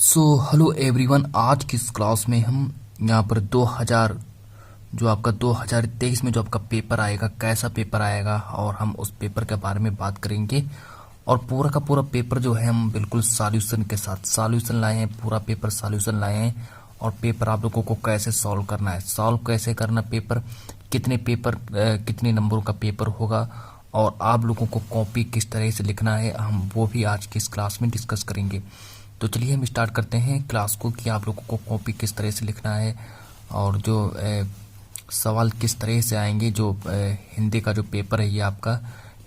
Hello everyone. आज की इस क्लास में हम यहाँ पर 2000 जो आपका 2023 में जो आपका पेपर आएगा, कैसा पेपर आएगा, और हम उस पेपर के बारे में बात करेंगे। और पूरा का पूरा पेपर जो है हम बिल्कुल सॉल्यूशन के साथ सॉल्यूशन लाए हैं, पूरा पेपर सॉल्यूशन लाए हैं। और पेपर आप लोगों को कैसे सॉल्व करना है, सॉल्व कैसे करना, कितने नंबरों का पेपर होगा, और आप लोगों को कॉपी किस तरह से लिखना है, हम वो भी आज की इस क्लास में डिस्कस करेंगे। तो चलिए हम स्टार्ट करते हैं क्लास को कि आप लोगों को कॉपी किस तरह से लिखना है, और जो सवाल किस तरह से आएंगे। जो हिंदी का जो पेपर है, ये आपका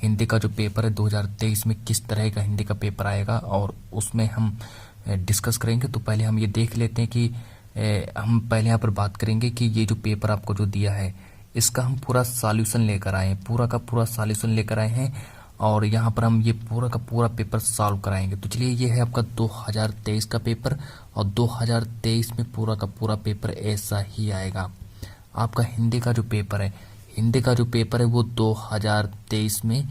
हिंदी का जो पेपर है 2023 में किस तरह का हिंदी का पेपर आएगा, और उसमें हम डिस्कस करेंगे। तो पहले हम ये देख लेते हैं कि हम पहले यहाँ पर बात करेंगे कि ये जो पेपर आपको जो दिया है, इसका हम पूरा सॉल्यूशन लेकर आए हैं, पूरा का पूरा सॉल्यूशन लेकर आए हैं, और यहाँ पर हम ये पूरा का पूरा पेपर सॉल्व कराएंगे। तो चलिए, ये है आपका 2023 का पेपर, और 2023 में पूरा का पूरा पेपर ऐसा ही आएगा। आपका हिंदी का जो पेपर है, वो 2023 में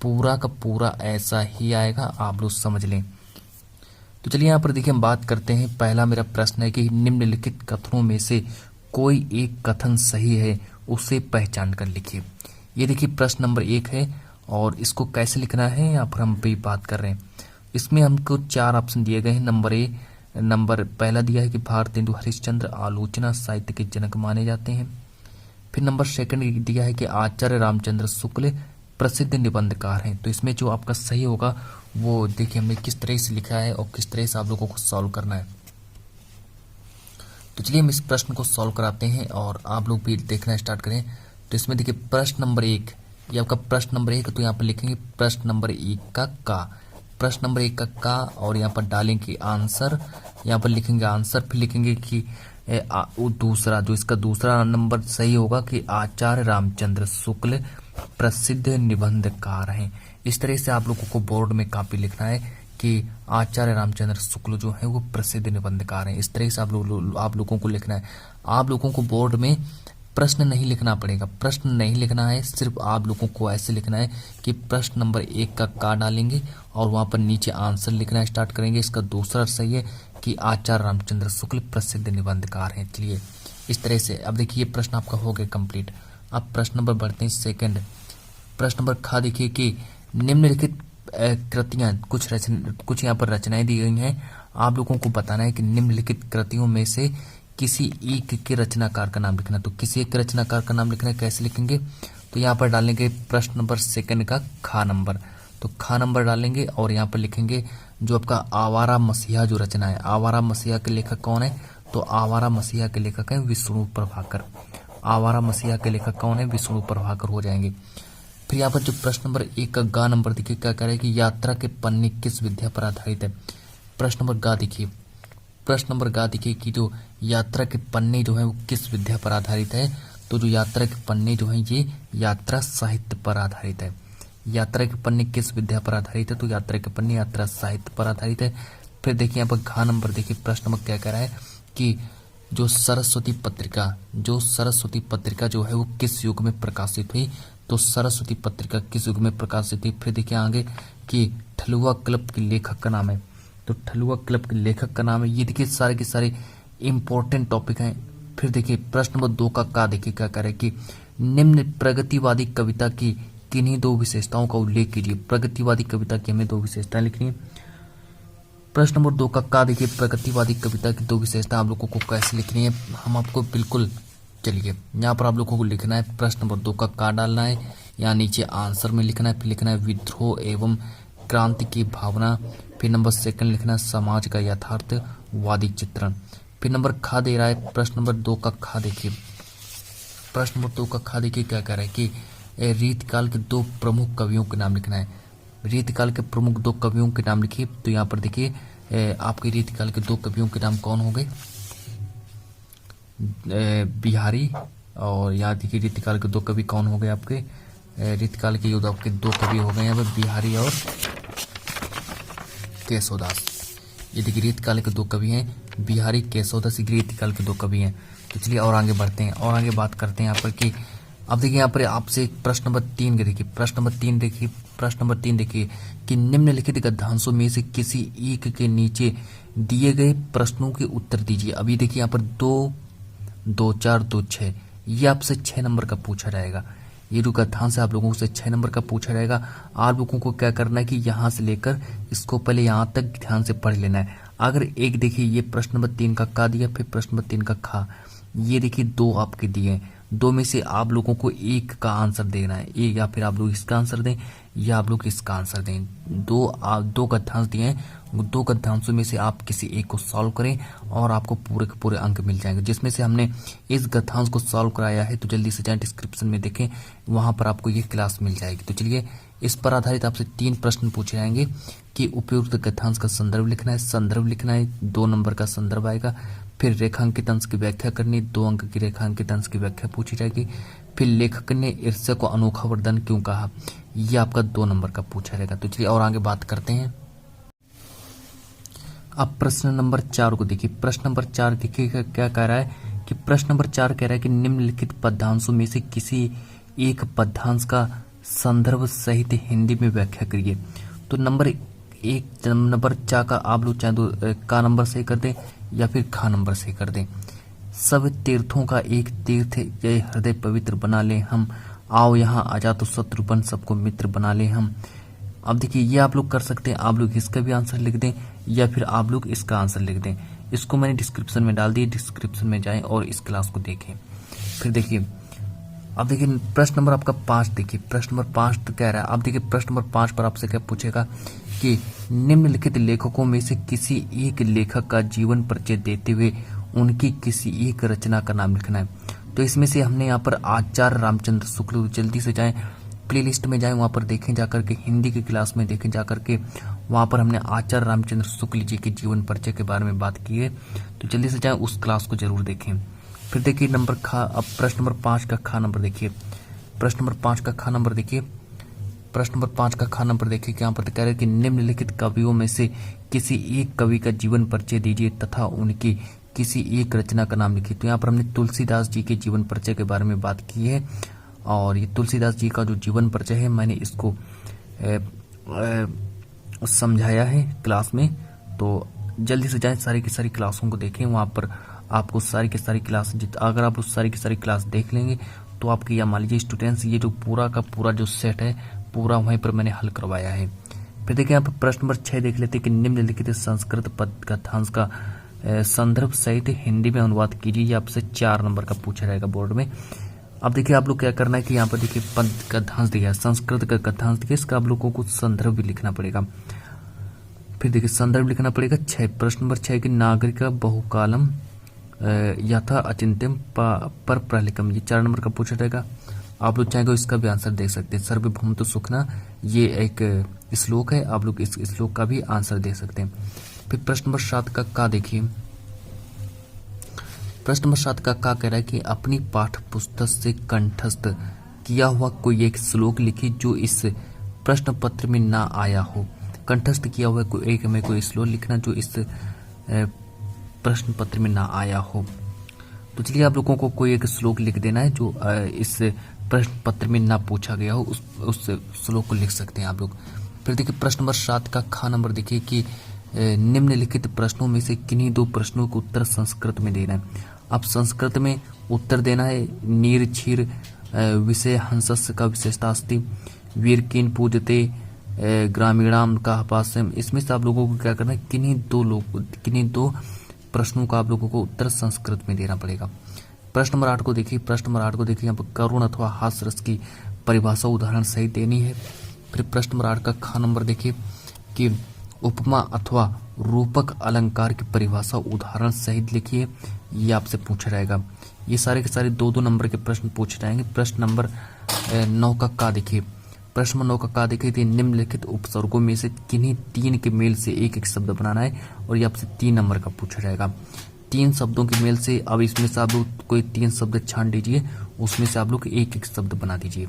पूरा का पूरा ऐसा ही आएगा, आप लोग समझ लें। तो चलिए यहाँ पर देखिए हम बात करते हैं। पहला मेरा प्रश्न है कि निम्नलिखित कथनों में से कोई एक कथन सही है, उसे पहचान कर लिखिए। ये देखिए प्रश्न नंबर 1 है, और इसको कैसे लिखना है यहाँ पर हम भी बात कर रहे हैं। इसमें हमको 4 ऑप्शन दिए गए हैं। नंबर पहला दिया है कि भारतेंदु हरिश्चंद्र आलोचना साहित्य के जनक माने जाते हैं। फिर नंबर सेकंड दिया है कि आचार्य रामचंद्र शुक्ल प्रसिद्ध निबंधकार हैं। तो इसमें जो आपका सही होगा वो देखिए हमने किस तरह से लिखा है और किस तरह से आप लोगों को सॉल्व करना है। तो चलिए हम इस प्रश्न को सॉल्व कराते हैं और आप लोग भी देखना स्टार्ट करें। तो इसमें देखिए प्रश्न नंबर 1, ये आपका प्रश्न नंबर 1, तो यहाँ पर लिखेंगे प्रश्न नंबर 1 का प्रश्न नंबर 1 का, और यहाँ पर डालेंगे आंसर, यहाँ पर लिखेंगे आंसर, फिर लिखेंगे कि वो दूसरा, जो इसका दूसरा नंबर सही होगा कि आचार्य रामचंद्र शुक्ल प्रसिद्ध निबंधकार हैं। इस तरह से आप लोगों को बोर्ड में कॉपी लिखना है कि आचार्य रामचंद्र शुक्ल जो है वो प्रसिद्ध निबंधकार हैं। इस तरह से आप लोगों को लिखना है। आप लोगों को बोर्ड में प्रश्न नहीं लिखना पड़ेगा, प्रश्न नहीं लिखना है, सिर्फ आप लोगों को ऐसे लिखना है कि प्रश्न नंबर 1 का डालेंगे और वहां पर नीचे आंसर लिखना स्टार्ट करेंगे। इसका दूसरा सही है कि आचार्य रामचंद्र शुक्ल प्रसिद्ध निबंधकार हैं। चलिए इस तरह से अब देखिए ये प्रश्न आपका हो गया कंप्लीट। अब प्रश्न नंबर बढ़ते हैं सेकंड। प्रश्न नंबर ख देखिए कि निम्नलिखित कृतियां, कुछ यहाँ पर रचनाएं दी गई हैं। आप लोगों को बताना है कि निम्नलिखित कृतियों में से किसी एक के रचनाकार का नाम लिखना। तो किसी एक के रचनाकार का नाम लिखना है, कैसे लिखेंगे? तो यहाँ पर डालेंगे प्रश्न नंबर सेकंड का ख नंबर, तो ख नंबर डालेंगे और यहाँ पर लिखेंगे जो आपका आवारा मसीहा जो रचना है। आवारा मसीहा के लेखक कौन है? तो आवारा मसीहा के लेखक है विष्णु प्रभाकर। आवारा मसीहा के लेखक कौन है? विष्णु प्रभाकर हो जाएंगे। फिर यहाँ पर जो प्रश्न नंबर 1 का ग नंबर देखिए क्या कह रहा है कि यात्रा के पन्ने किस विद्या पर आधारित है। प्रश्न नंबर ग देखिए, प्रश्न नंबर ग देखिए कि जो यात्रा के पन्ने जो है वो किस विद्या पर आधारित है। तो जो यात्रा के पन्ने जो है ये यात्रा साहित्य पर आधारित है। यात्रा के पन्ने किस विद्या पर आधारित है? तो यात्रा के पन्ने यात्रा साहित्य पर आधारित है। फिर देखिए यहाँ पर घ नंबर देखिए, प्रश्न नंबर क्या कह रहा है कि जो सरस्वती पत्रिका जो है वो किस युग में प्रकाशित हुई। तो सरस्वती पत्रिका किस युग में प्रकाशित हुई। फिर देखिए आगे कि ठलुआ क्लब के लेखक का नाम है। तो ठलुआ क्लब के लेखक का नाम है। ये देखिए सारे के सारे इंपॉर्टेंट टॉपिक हैं। फिर देखिए प्रश्न नंबर 2 का देखिए क्या कह रहे हैं कि निम्न प्रगतिवादी कविता की किन्हीं 2 विशेषताओं का उल्लेख कीजिए। प्रगतिवादी कविता की हमें 2 विशेषताएं लिखनी है। प्रश्न नंबर 2 का देखिए प्रगतिवादी कविता की 2 विशेषताएं आप लोगों को कैसे लिखनी है, हम आपको बिल्कुल, चलिए यहाँ पर आप लोगों को लिखना है प्रश्न नंबर 2 का डालना है, यहाँ नीचे आंसर में लिखना है। फिर लिखना है विद्रोह एवं क्रांति की भावना। फिर नंबर सेकंड लिखना है समाज का यथार्थवादी चित्रण। फिर नंबर ख दे रहा है प्रश्न नंबर 2 का ख देखिए, प्रश्न नंबर 2 का ख देखिए क्या कह रहा है कि रीतिकाल के 2 प्रमुख कवियों के नाम लिखना है। रीतिकाल के प्रमुख 2 कवियों के नाम लिखिए। तो यहाँ पर देखिए आपके रीतिकाल के 2 कवियों के नाम कौन हो गए? बिहारी, और यहाँ देखिए रीतिकाल के 2 कवि कौन हो गए आपके? रीतिकाल के युद्ध आपके 2 कवि हो गए यहाँ पर बिहारी और केशवदास। ये देखिए रीतिकाल के 2 कवि हैं बिहारी, केशवदास, रीतिकाल के 2 कवि हैं। तो चलिए और आगे बढ़ते हैं और आगे बात करते हैं यहाँ पर कि अब देखिए यहाँ पर आपसे एक प्रश्न नंबर 3 के देखिए, प्रश्न नंबर तीन देखिए कि निम्नलिखित गद्यांशों में से किसी एक के नीचे दिए गए प्रश्नों के उत्तर दीजिए। अभी देखिए यहाँ पर 2, 2, 4, 2, 6, ये आपसे 6 नंबर का पूछा जाएगा। ये जो गद्यांश है आप लोगों से 6 नंबर का पूछा जाएगा। आप लोगों को क्या करना है कि यहाँ से लेकर इसको पहले यहाँ तक ध्यान से पढ़ लेना है। अगर एक देखिए ये प्रश्न नंबर 3 का का दिया, फिर प्रश्न नंबर 3 का खा, ये देखिए 2 आपके दिए हैं। 2 में से आप लोगों को एक का आंसर देना है, एक या फिर आप लोग इसका आंसर दें या आप लोग इसका आंसर दें। 2 गद्यांश दिए हैं, 2 गद्यांशों में से आप किसी एक को सॉल्व करें और आपको पूरे के पूरे अंक मिल जाएंगे। जिसमें से हमने इस गद्यांश को सॉल्व कराया है तो जल्दी से जाएं डिस्क्रिप्शन में देखें, वहां पर आपको ये क्लास मिल जाएगी। तो चलिए इस पर आधारित आपसे 3 प्रश्न पूछे जाएंगे कि उपयुक्त गद्यांश का संदर्भ लिखना है, 2 नंबर का संदर्भ आएगा, फिर रेखांकित अंश की व्याख्या करनी, 2 अंक की रेखांकित अंश की व्याख्या पूछी जाएगी, फिर लेखक ने ईर्ष्या को अनोखा वरदान क्यों कहा, ये आपका 2 नंबर का पूछा रहेगा। तो चलिए और आगे बात करते हैं। अब प्रश्न नंबर 4 को देखिए। प्रश्न नंबर 4 देखिए क्या कह रहा है कि प्रश्न नंबर 4 कह रहा है कि निम्नलिखित पद्यांशों में से किसी एक पद्यांश का संदर्भ सहित हिंदी में व्याख्या करिए। तो नंबर 4 का आप लोग चाहे तो का नंबर सही कर दें या फिर खा नंबर सही कर दें। सब तीर्थों का एक तीर्थ जय हृदय पवित्र बना ले हम, आओ यहाँ आजा तो शत्रु बन सबको मित्र बना ले हम। अब देखिए ये आप लोग कर सकते हैं, आप लोग इसका भी आंसर लिख दें या फिर आप लोग इसका आंसर लिख दें। इसको मैंने डिस्क्रिप्शन में डाल दिया, डिस्क्रिप्शन में जाएं और इस क्लास को देखें। फिर देखिए अब देखिए प्रश्न नंबर आपका 5 देखिए। प्रश्न नंबर 5 तो कह रहा है, अब देखिए प्रश्न नंबर 5 पर आपसे क्या पूछेगा कि निम्नलिखित लेखकों में से किसी एक लेखक का जीवन परिचय देते हुए उनकी किसी एक रचना का नाम लिखना है। तो इसमें से हमने यहाँ पर आचार्य रामचंद्र शुक्ल, जल्दी से जाएं प्लेलिस्ट में जाएं, वहाँ पर देखें जाकर के, हिंदी की क्लास में देखें जाकर के, वहाँ पर हमने आचार्य रामचंद्र शुक्ल जी के जीवन परिचय के बारे में बात की है। तो जल्दी से जाएं उस क्लास को जरूर देखें। फिर देखिए नंबर खा, अब प्रश्न नंबर 5 का खा नंबर देखिए। प्रश्न नंबर 5 का खा नंबर देखिए। प्रश्न नंबर 5 का खा नंबर देखिए कि यहाँ पर कह रहे हैं कि निम्नलिखित कवियों में से किसी एक कवि का जीवन परिचय दीजिए तथा उनकी किसी एक रचना का नाम लिखिए। तो यहाँ पर हमने तुलसीदास जी के जीवन परिचय के बारे में बात की है और ये तुलसीदास जी का जो जीवन परिचय है मैंने इसको समझाया है क्लास में। तो जल्दी से जाएं सारी की सारी क्लासों को देखें, वहाँ पर आपको सारी की सारी क्लास, अगर आप सारी की सारी क्लास देख लेंगे तो आपकी, या मान लीजिए स्टूडेंट्स, ये जो पूरा का पूरा जो सेट है पूरा वहीं पर मैंने हल करवाया है। फिर देखिए यहाँ पर प्रश्न नंबर 6 देख लेते हैं कि निम्नलिखित संस्कृत पद गद्यांश का संदर्भ सहित हिंदी में अनुवाद कीजिए। ये आपसे 4 नंबर का पूछा जाएगा बोर्ड में। अब देखिए आप लोग क्या करना है कि यहाँ पर देखिए पद गद्यांश दिया है, संस्कृत का गद्यांश दिया, इसका आप लोगों को संदर्भ भी लिखना पड़ेगा। फिर देखिए संदर्भ लिखना पड़ेगा 6, प्रश्न नंबर 6 की नागरिक बहुकालम यथा अचिंत्यम पर प्रलिकम, ये 4 नंबर का पूछा जाएगा। आप लोग चाहेंगे इसका भी आंसर दे सकते हैं। सर्वभौम तो सुखना, ये एक श्लोक है, आप लोग इस श्लोक का भी आंसर दे सकते हैं। फिर प्रश्न नंबर 7 का देखिए। प्रश्न नंबर 7 का कह रहा है कि अपनी पाठ्य पुस्तक से कंठस्थ किया हुआ कोई एक श्लोक लिखिए जो इस प्रश्न पत्र में ना आया हो। कंठस्थ किया हुआ कोई श्लोक लिखना जो इस प्रश्न पत्र में ना आया हो। तो चलिए आप लोगों को कोई एक श्लोक लिख देना है जो इस प्रश्न पत्र में ना पूछा गया हो, उस श्लोक को लिख सकते हैं आप लोग। फिर देखिए प्रश्न नंबर 7 का खा नंबर देखिए कि निम्नलिखित प्रश्नों में से किन्हीं 2 प्रश्नों को उत्तर संस्कृत में देना है। अब संस्कृत में उत्तर देना है, नीर क्षीर विषय हंसस्य का विशेषतास्ति, वीर किन पूजते ग्रामीणाम का पास्यम। इसमें से आप लोगों को क्या करना है, किन्हीं दो प्रश्नों का आप लोगों को उत्तर संस्कृत में देना पड़ेगा। प्रश्न नंबर 8 को देखिए। प्रश्न नंबर 8 को देखिए, यहाँ पर करुण अथवा हास्य रस की परिभाषा उदाहरण सहित देनी है। फिर प्रश्न नंबर 8 का खा नंबर देखिए कि उपमा अथवा रूपक अलंकार की परिभाषा उदाहरण सहित लिखिए, ये आपसे पूछा जाएगा। ये सारे के सारे 2-2 नंबर के प्रश्न पूछे जाएंगे। प्रश्न नंबर 9 का देखिए। प्रश्न नंबर 9 का देखिए कि निम्नलिखित उपसर्गों में से किन्हीं 3 के मेल से एक शब्द बनाना है और ये आपसे 3 नंबर का पूछा जाएगा। 3 शब्दों के मेल से, अब इसमें से आप लोग कोई 3 शब्द छान दीजिए, उसमें से आप लोग एक शब्द बना दीजिए।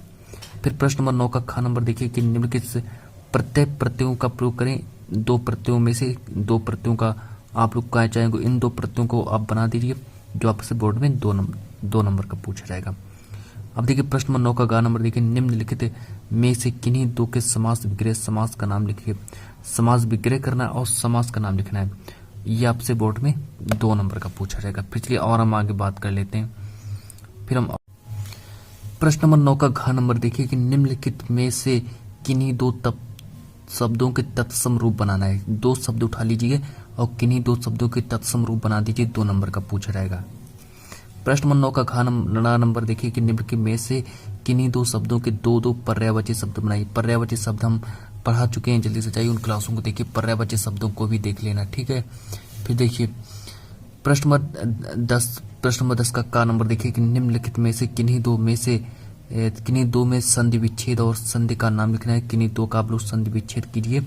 फिर प्रश्न नंबर 9 का खा नंबर देखिए कि निम्नलिखित प्रत्ययों का प्रयोग करें। 2 प्रत्ययों में से 2 प्रत्ययों का आप लोग क्या चाहेंगे, इन 2 प्रत्ययों को आप बना दीजिए जो आपसे बोर्ड में 2 नंबर का पूछा जाएगा। अब देखिए प्रश्न नंबर 9 का गा नंबर देखिए, निम्नलिखित में से किन्हीं दो के समास विग्रह समास का नाम लिखिए। समास विग्रह करना है और समास का नाम लिखना है। ये आपसे बोर्ड में 2 नंबर का पूछा जाएगा। फिर चलिए और हम आगे बात कर लेते हैं। फिर हम प्रश्न नंबर 9 का घ नंबर देखिए कि निम्नलिखित में से किन्हीं दो शब्दों के तत्सम रूप बनाना है। 2 शब्द उठा लीजिए और किन्हीं 2 शब्दों के तत्सम रूप बना दीजिए। 2 नंबर का पूछा जाएगा। प्रश्न नंबर 9 का घ नंबर देखिए कि निम्न में से किन्हीं 2 शब्दों के 2 पर्यायवाची शब्द बनाइए। पर्यायवाची शब्द हम पढ़ा चुके हैं, जल्दी से जाइए उन क्लासों को देखिए, पर्यायवाची शब्दों को भी देख लेना, ठीक है। फिर देखिए प्रश्न नंबर 10 का क नंबर देखिए कि निम्नलिखित में से किन्हीं दो में संधि विच्छेद और संधि का नाम लिखना है। किन्हीं 2 का आप लोग संधि विच्छेद कीजिए।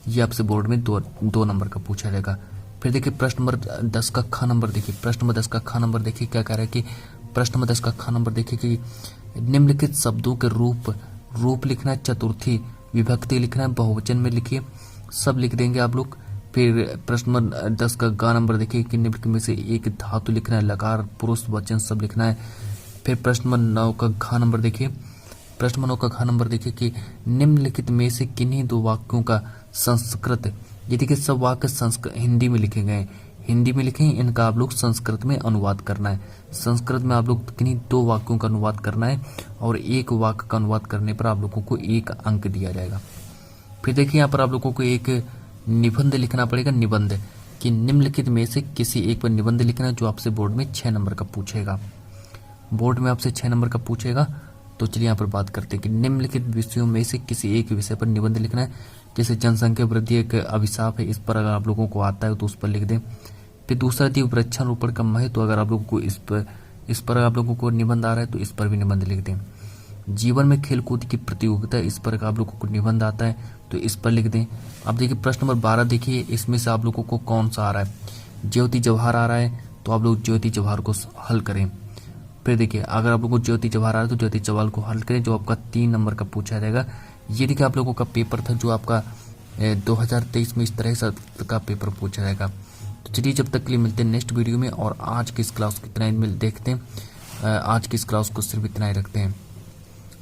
ये आपसे बोर्ड में 2 नंबर का पूछा जाएगा। फिर देखिए प्रश्न नंबर 10 का ख नंबर देखिए, प्रश्न नंबर 10 का ख नंबर देखिए क्या कह रहा है कि प्रश्न नंबर 10 का ख नंबर देखिए कि निम्नलिखित शब्दों के रूप लिखना है, चतुर्थी विभक्ति लिखना है, बहुवचन में लिखिए, सब लिख देंगे आप लोग। फिर प्रश्न नंबर 10 का ग नंबर देखिए कि निम्नलिखित में से एक धातु लिखना है, लकार पुरुष वचन सब लिखना है। फिर प्रश्न नंबर 9 का घ नंबर देखिए, प्रश्न नंबर 9 का घ नंबर देखिए कि निम्नलिखित में से किन्हीं 2 वाक्यों का संस्कृत, ये देखिए सब वाक्य हिंदी में लिखे गए, हिंदी में लिखे, इनका आप लोग संस्कृत में अनुवाद करना है। संस्कृत में आप लोग किन्हीं 2 वाक्यों का अनुवाद करना है और एक वाक्य का अनुवाद करने पर आप लोगों को 1 अंक दिया जाएगा। फिर देखिए यहाँ पर आप लोगों को एक निबंध लिखना पड़ेगा, निबंध कि निम्नलिखित में से किसी एक पर निबंध लिखना है, जो आपसे बोर्ड में 6 नंबर का पूछेगा। बोर्ड में आपसे 6 नंबर का पूछेगा। तो चलिए यहाँ पर बात करते हैं कि निम्नलिखित विषयों में से किसी एक विषय पर निबंध लिखना है। जैसे जनसंख्या वृद्धि एक अभिशाप है, इस पर अगर आप लोगों को आता है तो उस पर लिख दें। फिर दूसरा थी वृक्षारोपण का महत्व, तो अगर आप लोगों को इस पर आप लोगों को निबंध आ रहा है तो इस पर भी निबंध लिख दें। जीवन में खेलकूद की प्रतियोगिता, इस पर आप लोगों को निबंध आता है तो इस पर लिख दें। अब देखिए प्रश्न नंबर 12 देखिए, इसमें से आप लोगों को कौन सा आ रहा है, ज्योति जवाहर आ रहा है तो आप लोग ज्योति जवाहर को हल करें। फिर देखिए अगर आप लोगों को ज्योति जवाहर आ रहा है तो ज्योति जवाहर को हल करें, जो आपका 3 नंबर का पूछा जाएगा। ये देखिए आप लोगों का पेपर था जो आपका 2023 में इस तरह से का पेपर पूछा जाएगा। तो चलिए जब तक के लिए मिलते हैं नेक्स्ट वीडियो में, और आज की इस क्लास को इतना ही देखते हैं। आज की इस क्लास को सिर्फ इतना ही रखते हैं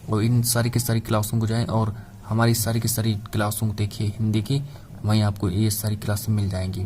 और इन सारी की सारी क्लासों को जाएं और हमारी सारी की सारी क्लासों को देखिए हिंदी की, वहीं आपको ये सारी क्लासें मिल जाएंगी।